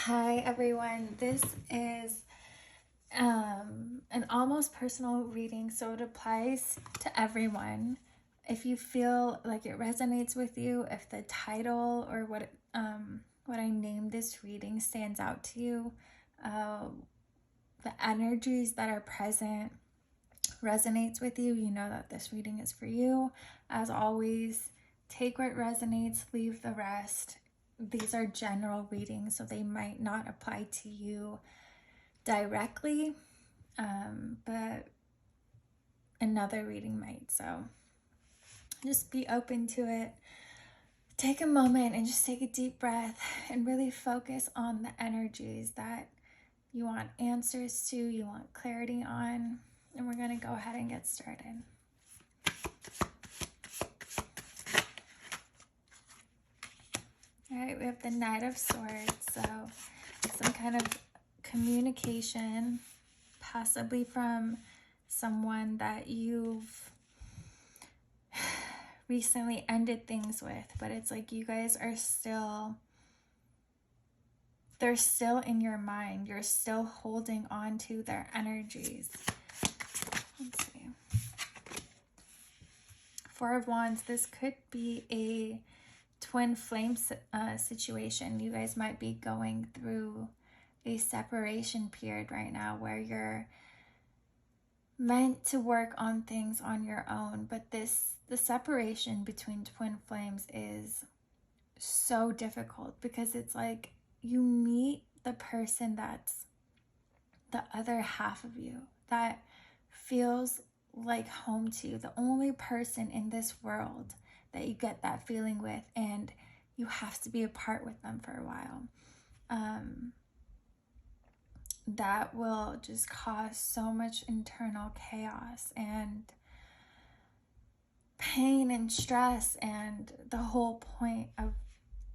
Hi everyone, this is an almost personal reading, so it applies to everyone. If you feel like it resonates with you, if the title or what I named this reading stands out to you, the energies that are present resonates with you, you know that this reading is for you. As always, take what resonates, leave the rest. These are general readings, so they might not apply to you directly, but another reading might. So just be open to it. Take a moment and just take a deep breath and really focus on the energies that you want answers to, you want clarity on. And we're going to go ahead and get started. All right, we have the Knight of Swords, so some kind of communication, possibly from someone that you've recently ended things with, but it's like you guys are they're still in your mind. You're still holding on to their energies. Let's see. Four of Wands, this could be a twin flame situation. You guys might be going through a separation period right now where you're meant to work on things on your own, but the separation between twin flames is so difficult because it's like you meet the person that's the other half of you that feels like home to you, the only person in this world that you get that feeling with, and you have to be apart with them for a while. That will just cause so much internal chaos and pain and stress, and the whole point of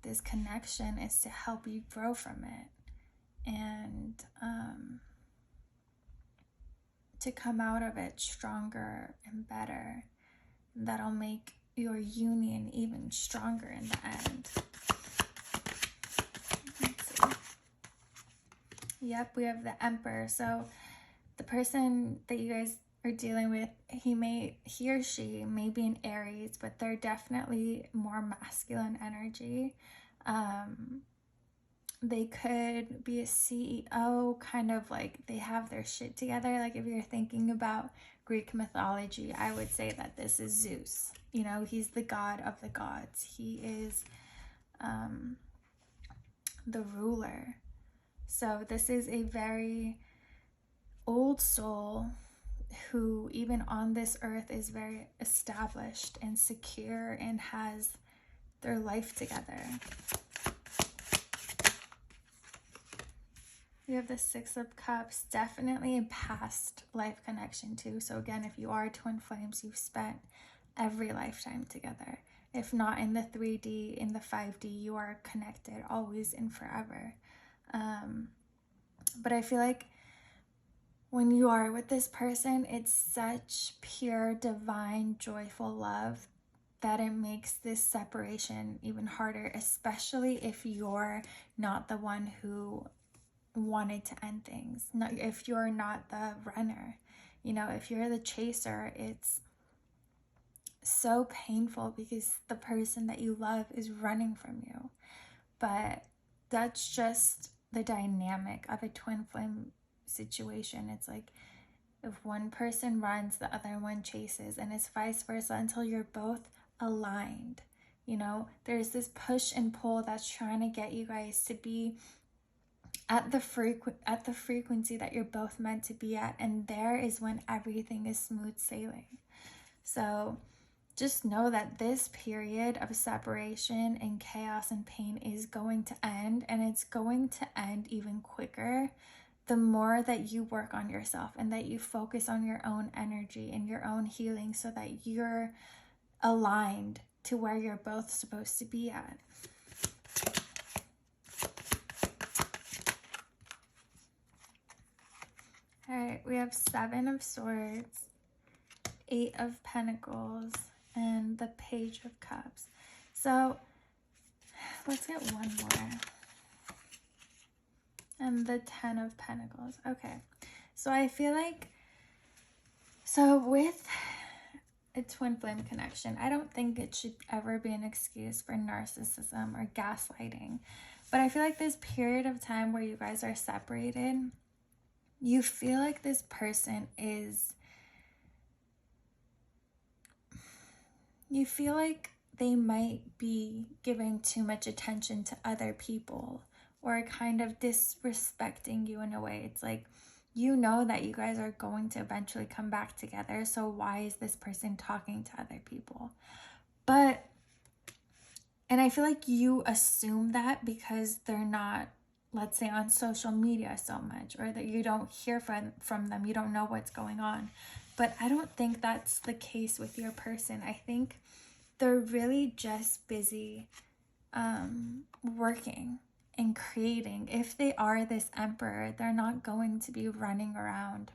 this connection is to help you grow from it and to come out of it stronger and better. That'll make your union even stronger in the end. Let's see. Yep, we have the Emperor. So the person that you guys are dealing with, he or she may be an Aries, but they're definitely more masculine energy. They could be a CEO, kind of like they have their shit together. Like if you're thinking about Greek mythology, I would say that this is Zeus. You know, he's the god of the gods. He is the ruler. So this is a very old soul who even on this earth is very established and secure and has their life together. We have the Six of Cups, definitely a past life connection too. So again, if you are twin flames, you've spent every lifetime together. If not in the 3D, in the 5D, you are connected always and forever. But I feel like when you are with this person, it's such pure, divine, joyful love that it makes this separation even harder, especially if you're not the one who wanted to end things. No, if you're not the runner, you know, if you're the chaser, it's so painful because the person that you love is running from you. But that's just the dynamic of a twin flame situation. It's like if one person runs, the other one chases, and it's vice versa until you're both aligned. You know, there's this push and pull that's trying to get you guys to be at the frequency that you're both meant to be at, and there is when everything is smooth sailing. So just know that this period of separation and chaos and pain is going to end, and it's going to end even quicker the more that you work on yourself and that you focus on your own energy and your own healing so that you're aligned to where you're both supposed to be at. All right, we have Seven of Swords, Eight of Pentacles, and the Page of Cups. So let's get one more. and the 10 of Pentacles. Okay, so I feel like, so with a twin flame connection, I don't think it should ever be an excuse for narcissism or gaslighting. But I feel like this period of time where you guys are separated, you feel like this person is, you feel like they might be giving too much attention to other people or kind of disrespecting you in a way. It's like, you know that you guys are going to eventually come back together, so why is this person talking to other people? But, and I feel like you assume that because they're not, let's say, on social media so much, or that you don't hear from them, you don't know what's going on. But I don't think that's the case with your person. I think they're really just busy working and creating. If they are this emperor, they're not going to be running around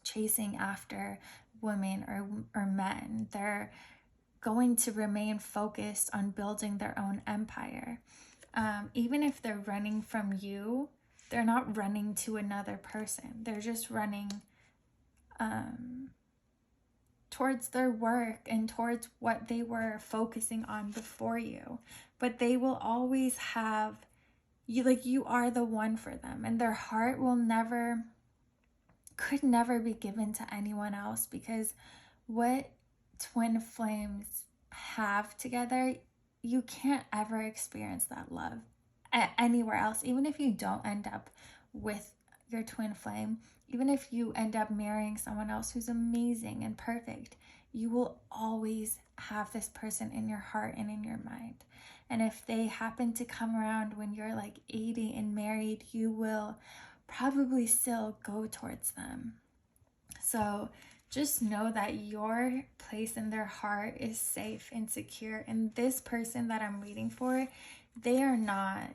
chasing after women or men. They're going to remain focused on building their own empire. Even if they're running from you, they're not running to another person. They're just running towards their work and towards what they were focusing on before you. But they will always have you, like, you are the one for them, and their heart will never, could never be given to anyone else, because what twin flames have together, you can't ever experience that love anywhere else. Even if you don't end up with your twin flame, even if you end up marrying someone else who's amazing and perfect, you will always have this person in your heart and in your mind. And if they happen to come around when you're like 80 and married, you will probably still go towards them. So just know that your place in their heart is safe and secure. And this person that I'm reading for, they are not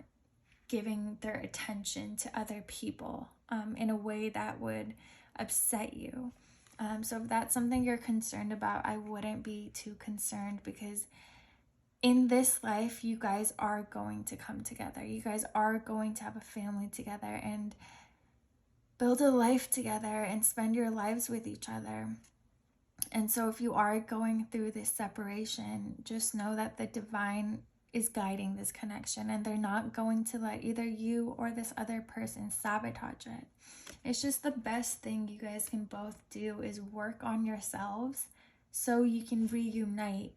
giving their attention to other people in a way that would upset you. So if that's something you're concerned about, I wouldn't be too concerned, because in this life, you guys are going to come together. You guys are going to have a family together and build a life together and spend your lives with each other. And so if you are going through this separation, just know that the divine is guiding this connection, and they're not going to let either you or this other person sabotage it. It's just the best thing you guys can both do is work on yourselves so you can reunite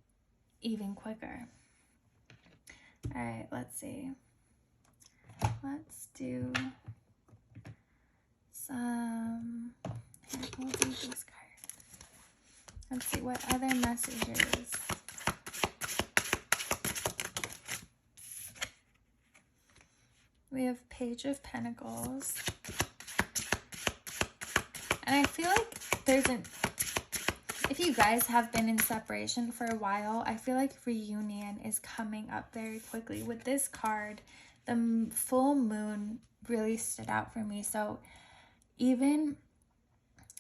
even quicker. All right, let's see. Let's do some, here, we'll do this card. Let's see what other messages. We have Page of Pentacles. And I feel like there's an, if you guys have been in separation for a while, I feel like reunion is coming up very quickly. With this card, the full moon really stood out for me. So even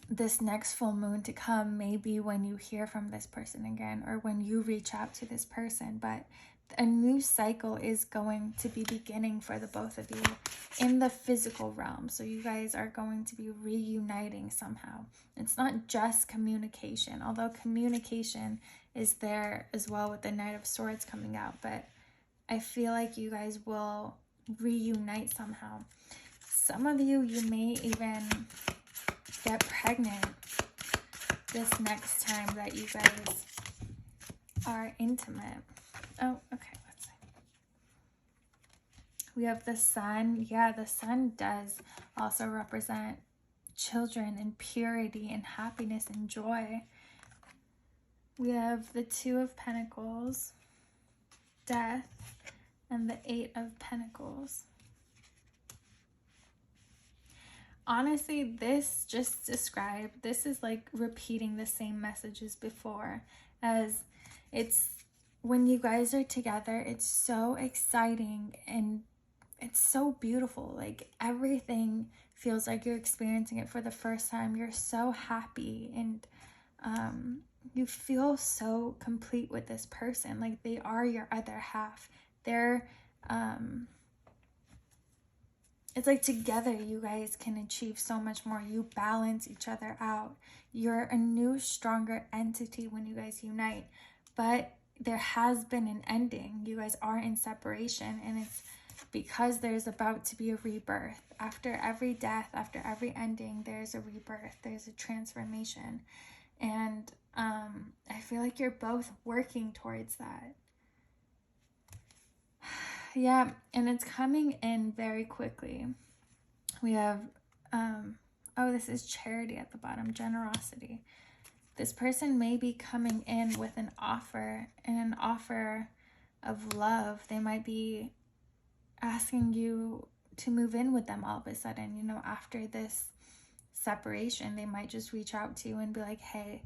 this next full moon to come may be when you hear from this person again, or when you reach out to this person. But a new cycle is going to be beginning for the both of you in the physical realm. So you guys are going to be reuniting somehow. It's not just communication, although communication is there as well with the Knight of Swords coming out. But I feel like you guys will reunite somehow. Some of you, you may even get pregnant this next time that you guys are intimate. Oh, okay, let's see. We have the sun. Yeah, the sun does also represent children and purity and happiness and joy. We have the Two of Pentacles, death, and the Eight of Pentacles. Honestly, this just described, this is like repeating the same messages before, as it's, when you guys are together, it's so exciting and it's so beautiful. Like everything feels like you're experiencing it for the first time. You're so happy and you feel so complete with this person. Like they are your other half. They're it's like together you guys can achieve so much more. You balance each other out. You're a new, stronger entity when you guys unite. But there has been an ending. You guys are in separation, and it's because there's about to be a rebirth. After every death, after every ending, there's a rebirth. There's a transformation. And I feel like you're both working towards that. Yeah, and it's coming in very quickly. We have, oh, this is charity at the bottom, generosity. This person may be coming in with an offer, and an offer of love. They might be asking you to move in with them all of a sudden, you know, after this separation. They might just reach out to you and be like, hey,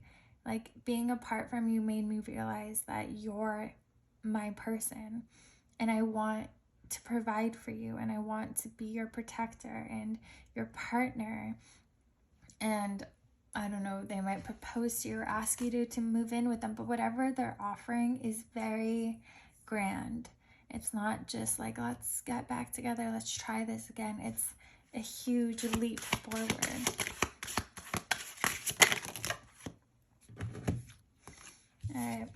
like, being apart from you made me realize that you're my person, and I want to provide for you, and I want to be your protector and your partner. And I don't know, they might propose to you or ask you to move in with them, but whatever they're offering is very grand. It's not just like, let's get back together, let's try this again. It's a huge leap forward. All right.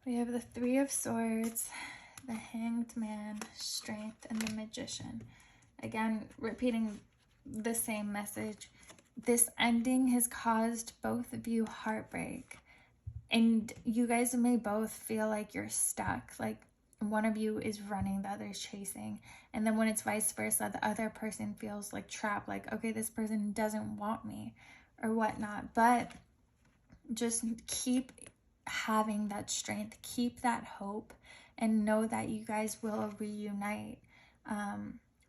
We have the Three of Swords, the Hanged Man, Strength, and the Magician. Again, repeating the same message. This ending has caused both of you heartbreak. And you guys may both feel like you're stuck. Like one of you is running, the other is chasing. And then when it's vice versa, the other person feels like trapped. Like, okay, this person doesn't want me or whatnot. But just keep having that strength, keep that hope, and know that you guys will reunite.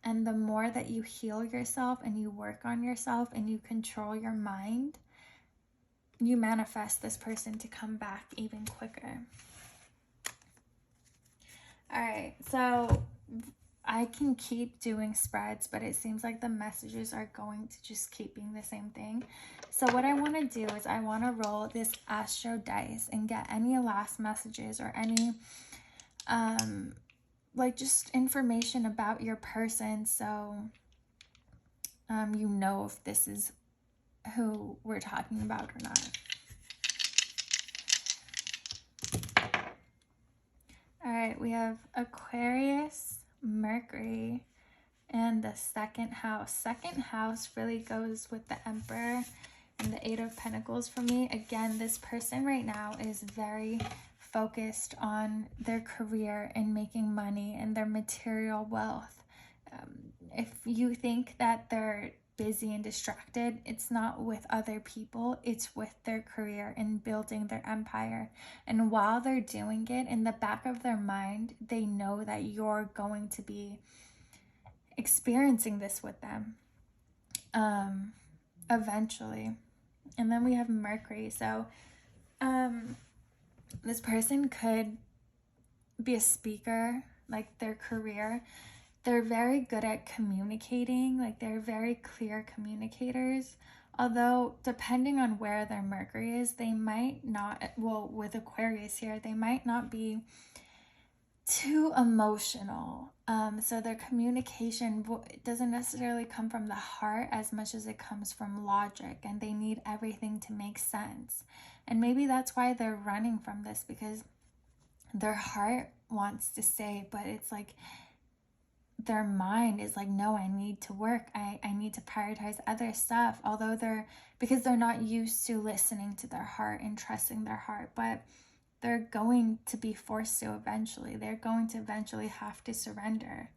And the more that you heal yourself and you work on yourself and you control your mind, you manifest this person to come back even quicker. All right, so I can keep doing spreads, but it seems like the messages are going to just keep being the same thing. So what I want to do is I want to roll this astro dice and get any last messages or any like just information about your person, so you know if this is who we're talking about or not. All right, we have Aquarius, Mercury, and the second house. Second house really goes with the Emperor and the Eight of Pentacles for me. Again, this person right now is very focused on their career and making money and their material wealth. If you think that they're busy and distracted, it's not with other people, it's with their career and building their empire. And while they're doing it, in the back of their mind, they know that you're going to be experiencing this with them eventually. And then we have Mercury. So this person could be a speaker, like their career. They're very good at communicating, like they're very clear communicators. Although, depending on where their Mercury is, they might not, well, with Aquarius here, they might not be too emotional. So their communication doesn't necessarily come from the heart as much as it comes from logic, and they need everything to make sense. And maybe that's why they're running from this, because their heart wants to say, but it's like their mind is like, no, I need to work. I need to prioritize other stuff. Although because they're not used to listening to their heart and trusting their heart, but they're going to be forced to eventually. They're going to eventually have to surrender.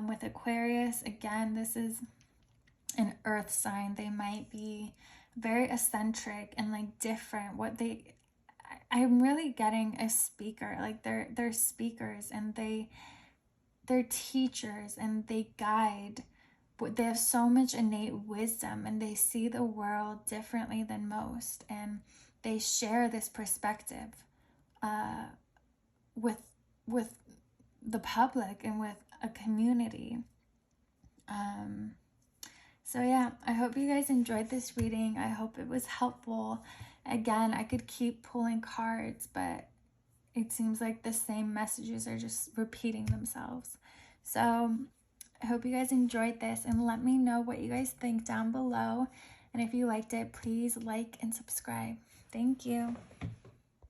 With Aquarius, again, this is an earth sign. They might be very eccentric and like different. I'm really getting a speaker. Like they're speakers, and they're teachers, and they guide. They have so much innate wisdom, and they see the world differently than most, and they share this perspective with the public and with a community. So yeah, I hope you guys enjoyed this reading. I hope it was helpful. Again, I could keep pulling cards, but it seems like the same messages are just repeating themselves. So I hope you guys enjoyed this, and let me know what you guys think down below. And if you liked it, please like and subscribe. Thank you.